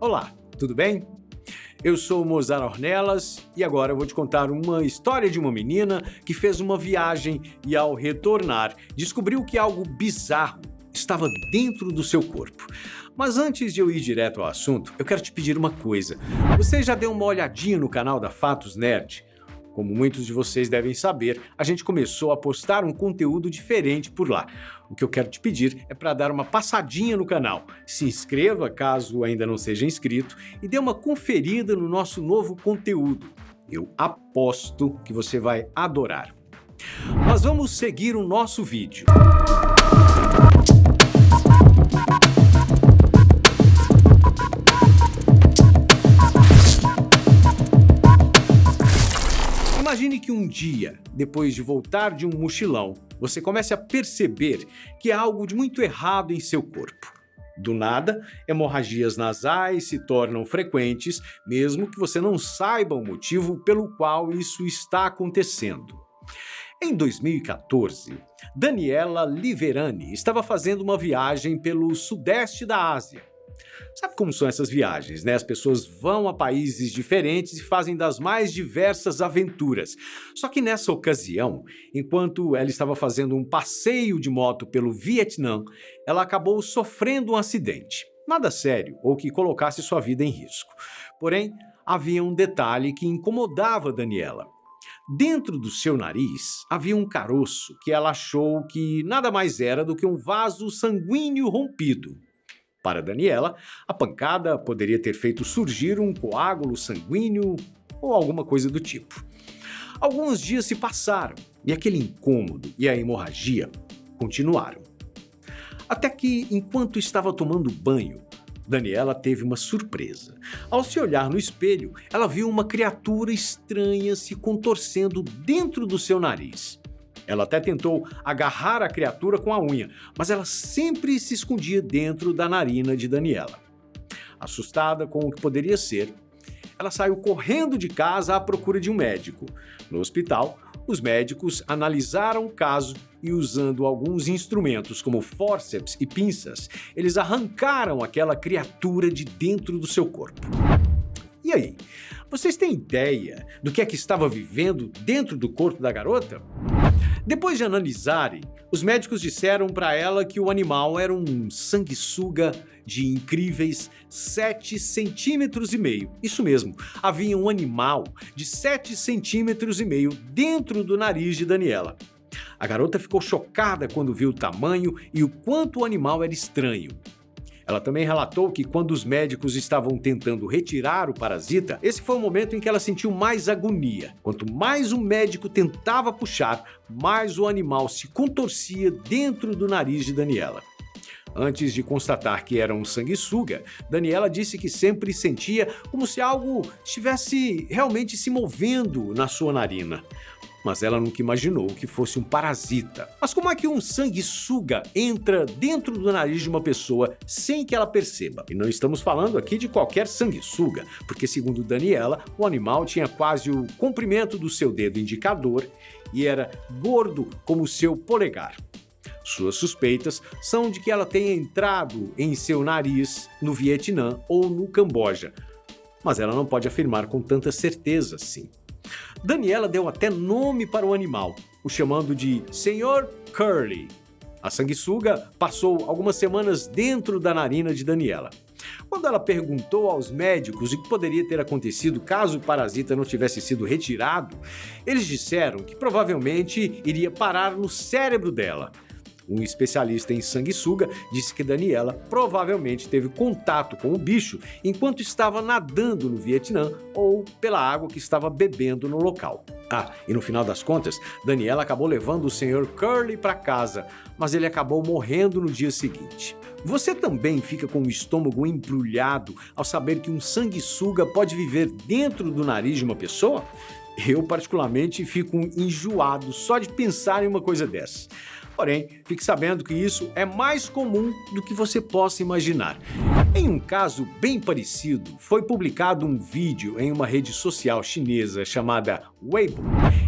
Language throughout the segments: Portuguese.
Olá, tudo bem? Eu sou o Mozart Ornelas e agora eu vou te contar uma história de uma menina que fez uma viagem e, ao retornar, descobriu que algo bizarro estava dentro do seu corpo. Mas antes de eu ir direto ao assunto, eu quero te pedir uma coisa. Você já deu uma olhadinha no canal da Fatos Nerd? Como muitos de vocês devem saber, a gente começou a postar um conteúdo diferente por lá. O que eu quero te pedir é para dar uma passadinha no canal, se inscreva caso ainda não seja inscrito e dê uma conferida no nosso novo conteúdo. Eu aposto que você vai adorar. Mas vamos seguir o nosso vídeo. Imagine que um dia, depois de voltar de um mochilão, você comece a perceber que há algo de muito errado em seu corpo. Do nada, hemorragias nasais se tornam frequentes, mesmo que você não saiba o motivo pelo qual isso está acontecendo. Em 2014, Daniela Liverani estava fazendo uma viagem pelo sudeste da Ásia. Sabe como são essas viagens, né? As pessoas vão a países diferentes e fazem das mais diversas aventuras. Só que nessa ocasião, enquanto ela estava fazendo um passeio de moto pelo Vietnã, ela acabou sofrendo um acidente. Nada sério ou que colocasse sua vida em risco. Porém, havia um detalhe que incomodava Daniela. Dentro do seu nariz havia um caroço que ela achou que nada mais era do que um vaso sanguíneo rompido. Para Daniela, a pancada poderia ter feito surgir um coágulo sanguíneo ou alguma coisa do tipo. Alguns dias se passaram e aquele incômodo e a hemorragia continuaram. Até que, enquanto estava tomando banho, Daniela teve uma surpresa. Ao se olhar no espelho, ela viu uma criatura estranha se contorcendo dentro do seu nariz. Ela até tentou agarrar a criatura com a unha, mas ela sempre se escondia dentro da narina de Daniela. Assustada com o que poderia ser, ela saiu correndo de casa à procura de um médico. No hospital, os médicos analisaram o caso e, usando alguns instrumentos como fórceps e pinças, eles arrancaram aquela criatura de dentro do seu corpo. E aí, vocês têm ideia do que é que estava vivendo dentro do corpo da garota? Depois de analisarem, os médicos disseram para ela que o animal era um sanguessuga de incríveis 7,5 centímetros. Isso mesmo, havia um animal de 7,5 centímetros dentro do nariz de Daniela. A garota ficou chocada quando viu o tamanho e o quanto o animal era estranho. Ela também relatou que quando os médicos estavam tentando retirar o parasita, esse foi o momento em que ela sentiu mais agonia. Quanto mais o médico tentava puxar, mais o animal se contorcia dentro do nariz de Daniela. Antes de constatar que era um sanguessuga, Daniela disse que sempre sentia como se algo estivesse realmente se movendo na sua narina. Mas ela nunca imaginou que fosse um parasita. Mas como é que um sanguessuga entra dentro do nariz de uma pessoa sem que ela perceba? E não estamos falando aqui de qualquer sanguessuga, porque segundo Daniela, o animal tinha quase o comprimento do seu dedo indicador e era gordo como o seu polegar. Suas suspeitas são de que ela tenha entrado em seu nariz no Vietnã ou no Camboja, mas ela não pode afirmar com tanta certeza assim. Daniela deu até nome para o animal, o chamando de Sr. Curly. A sanguessuga passou algumas semanas dentro da narina de Daniela. Quando ela perguntou aos médicos o que poderia ter acontecido caso o parasita não tivesse sido retirado, eles disseram que provavelmente iria parar no cérebro dela. Um especialista em sanguessuga disse que Daniela provavelmente teve contato com o bicho enquanto estava nadando no Vietnã ou pela água que estava bebendo no local. E no final das contas, Daniela acabou levando o Sr. Curly para casa, mas ele acabou morrendo no dia seguinte. Você também fica com o estômago embrulhado ao saber que um sanguessuga pode viver dentro do nariz de uma pessoa? Eu, particularmente, fico enjoado só de pensar em uma coisa dessa. Porém, fique sabendo que isso é mais comum do que você possa imaginar. Em um caso bem parecido, foi publicado um vídeo em uma rede social chinesa chamada Weibo,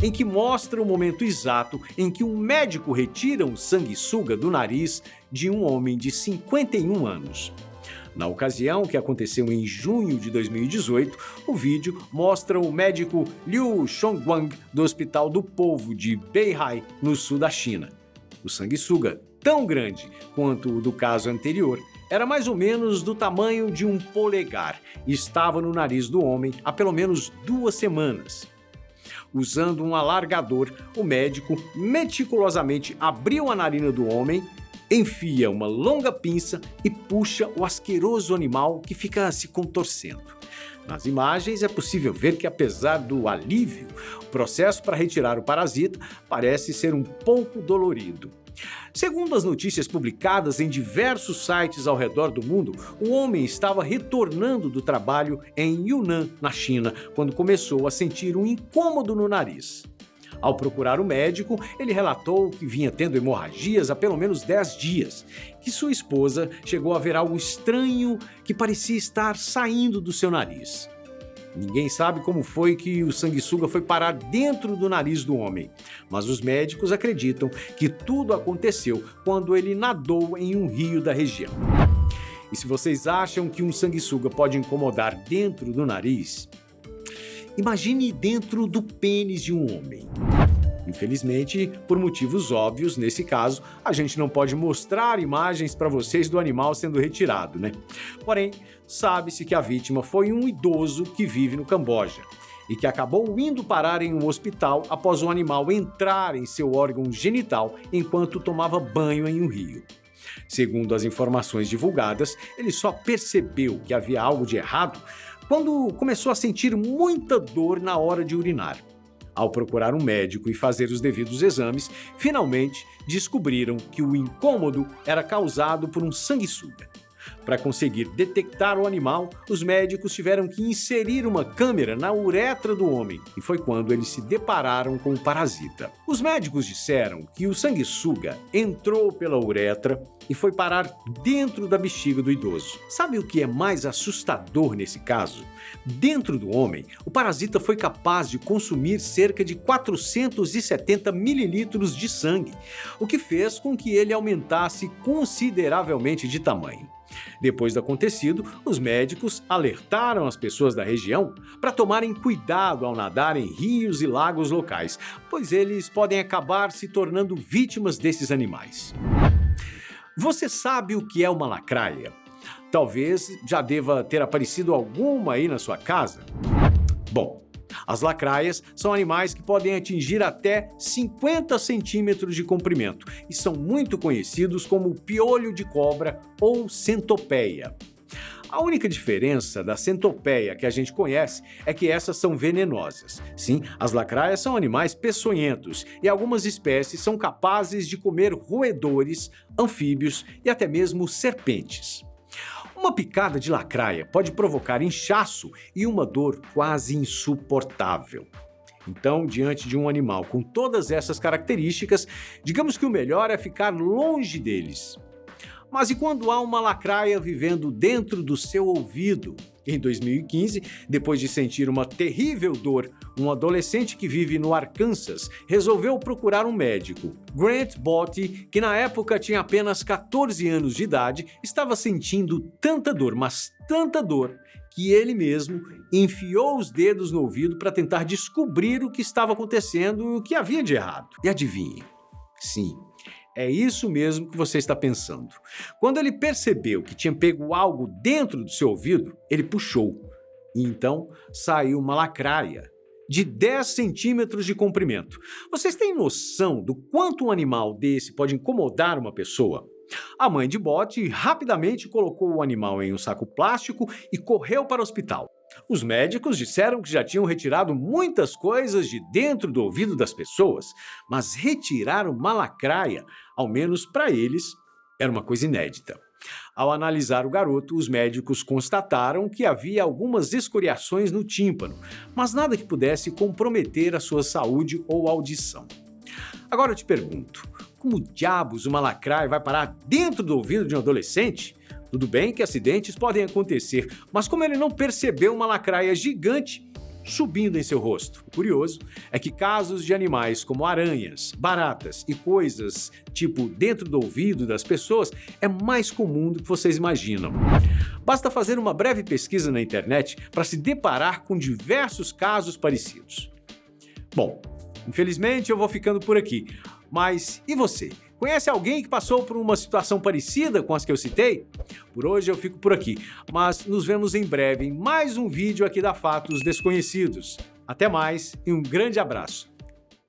em que mostra o momento exato em que um médico retira um sanguessuga do nariz de um homem de 51 anos. Na ocasião, que aconteceu em junho de 2018, o vídeo mostra o médico Liu Chongguang do Hospital do Povo de Beihai, no sul da China. O sanguessuga, tão grande quanto o do caso anterior, era mais ou menos do tamanho de um polegar e estava no nariz do homem há pelo menos 2 semanas. Usando um alargador, o médico meticulosamente abriu a narina do homem, enfia uma longa pinça e puxa o asqueroso animal que fica se contorcendo. Nas imagens é possível ver que, apesar do alívio, o processo para retirar o parasita parece ser um pouco dolorido. Segundo as notícias publicadas em diversos sites ao redor do mundo, o homem estava retornando do trabalho em Yunnan, na China, quando começou a sentir um incômodo no nariz. Ao procurar o médico, ele relatou que vinha tendo hemorragias há pelo menos 10 dias, que sua esposa chegou a ver algo estranho que parecia estar saindo do seu nariz. Ninguém sabe como foi que o sanguessuga foi parar dentro do nariz do homem, mas os médicos acreditam que tudo aconteceu quando ele nadou em um rio da região. E se vocês acham que um sanguessuga pode incomodar dentro do nariz, imagine dentro do pênis de um homem. Infelizmente, por motivos óbvios, nesse caso, a gente não pode mostrar imagens para vocês do animal sendo retirado, né? Porém, sabe-se que a vítima foi um idoso que vive no Camboja e que acabou indo parar em um hospital após o animal entrar em seu órgão genital enquanto tomava banho em um rio. Segundo as informações divulgadas, ele só percebeu que havia algo de errado quando começou a sentir muita dor na hora de urinar. Ao procurar um médico e fazer os devidos exames, finalmente descobriram que o incômodo era causado por um sanguessuga. Para conseguir detectar o animal, os médicos tiveram que inserir uma câmera na uretra do homem, e foi quando eles se depararam com o parasita. Os médicos disseram que o sanguessuga entrou pela uretra e foi parar dentro da bexiga do idoso. Sabe o que é mais assustador nesse caso? Dentro do homem, o parasita foi capaz de consumir cerca de 470 mililitros de sangue, o que fez com que ele aumentasse consideravelmente de tamanho. Depois do acontecido, os médicos alertaram as pessoas da região para tomarem cuidado ao nadar em rios e lagos locais, pois eles podem acabar se tornando vítimas desses animais. Você sabe o que é uma lacraia? Talvez já deva ter aparecido alguma aí na sua casa. Bom, as lacraias são animais que podem atingir até 50 centímetros de comprimento e são muito conhecidos como piolho de cobra ou centopeia. A única diferença da centopeia que a gente conhece é que essas são venenosas. Sim, as lacraias são animais peçonhentos e algumas espécies são capazes de comer roedores, anfíbios e até mesmo serpentes. Uma picada de lacraia pode provocar inchaço e uma dor quase insuportável. Então, diante de um animal com todas essas características, digamos que o melhor é ficar longe deles. Mas e quando há uma lacraia vivendo dentro do seu ouvido? Em 2015, depois de sentir uma terrível dor, um adolescente que vive no Arkansas resolveu procurar um médico. Grant Botti, que na época tinha apenas 14 anos de idade, estava sentindo tanta dor, mas tanta dor, que ele mesmo enfiou os dedos no ouvido para tentar descobrir o que estava acontecendo e o que havia de errado. E adivinhe? Sim. É isso mesmo que você está pensando. Quando ele percebeu que tinha pego algo dentro do seu ouvido, ele puxou. E então saiu uma lacraia de 10 centímetros de comprimento. Vocês têm noção do quanto um animal desse pode incomodar uma pessoa? A mãe de Botti rapidamente colocou o animal em um saco plástico e correu para o hospital. Os médicos disseram que já tinham retirado muitas coisas de dentro do ouvido das pessoas, mas retirar uma lacraia, ao menos para eles, era uma coisa inédita. Ao analisar o garoto, os médicos constataram que havia algumas escoriações no tímpano, mas nada que pudesse comprometer a sua saúde ou audição. Agora eu te pergunto, como diabos uma lacraia vai parar dentro do ouvido de um adolescente? Tudo bem que acidentes podem acontecer, mas como ele não percebeu uma lacraia gigante subindo em seu rosto. O curioso é que casos de animais como aranhas, baratas e coisas tipo dentro do ouvido das pessoas é mais comum do que vocês imaginam. Basta fazer uma breve pesquisa na internet para se deparar com diversos casos parecidos. Bom, infelizmente eu vou ficando por aqui, mas e você? Conhece alguém que passou por uma situação parecida com as que eu citei? Por hoje eu fico por aqui, mas nos vemos em breve em mais um vídeo aqui da Fatos Desconhecidos. Até mais e um grande abraço!